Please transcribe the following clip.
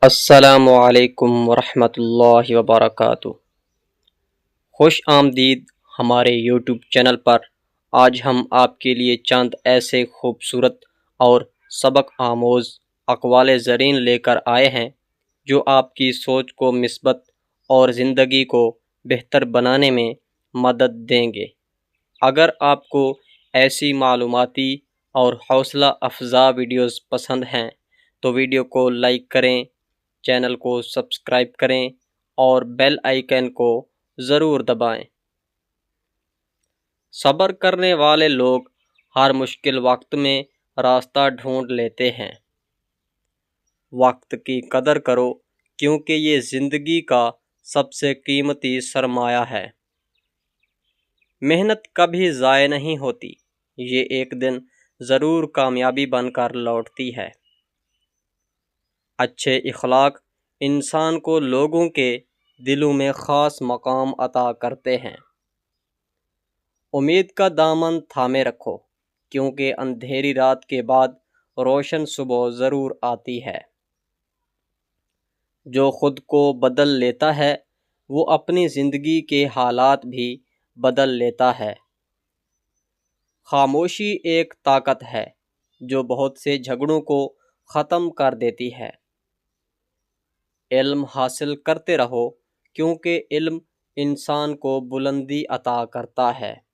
السلام علیکم ورحمۃ اللہ وبرکاتہ۔ خوش آمدید ہمارے یوٹیوب چینل پر۔ آج ہم آپ کے لیے چند ایسے خوبصورت اور سبق آموز اقوال زرین لے کر آئے ہیں جو آپ کی سوچ کو مثبت اور زندگی کو بہتر بنانے میں مدد دیں گے۔ اگر آپ کو ایسی معلوماتی اور حوصلہ افزا ویڈیوز پسند ہیں تو ویڈیو کو لائک کریں، چینل کو سبسکرائب کریں اور بیل آئیکن کو ضرور دبائیں۔ صبر کرنے والے لوگ ہر مشکل وقت میں راستہ ڈھونڈ لیتے ہیں۔ وقت کی قدر کرو کیونکہ یہ زندگی کا سب سے قیمتی سرمایہ ہے۔ محنت کبھی ضائع نہیں ہوتی، یہ ایک دن ضرور کامیابی بن کر لوٹتی ہے۔ اچھے اخلاق انسان کو لوگوں کے دلوں میں خاص مقام عطا کرتے ہیں۔ امید کا دامن تھامے رکھو کیونکہ اندھیری رات کے بعد روشن صبح ضرور آتی ہے۔ جو خود کو بدل لیتا ہے وہ اپنی زندگی کے حالات بھی بدل لیتا ہے۔ خاموشی ایک طاقت ہے جو بہت سے جھگڑوں کو ختم کر دیتی ہے۔ علم حاصل کرتے رہو کیونکہ علم انسان کو بلندی عطا کرتا ہے۔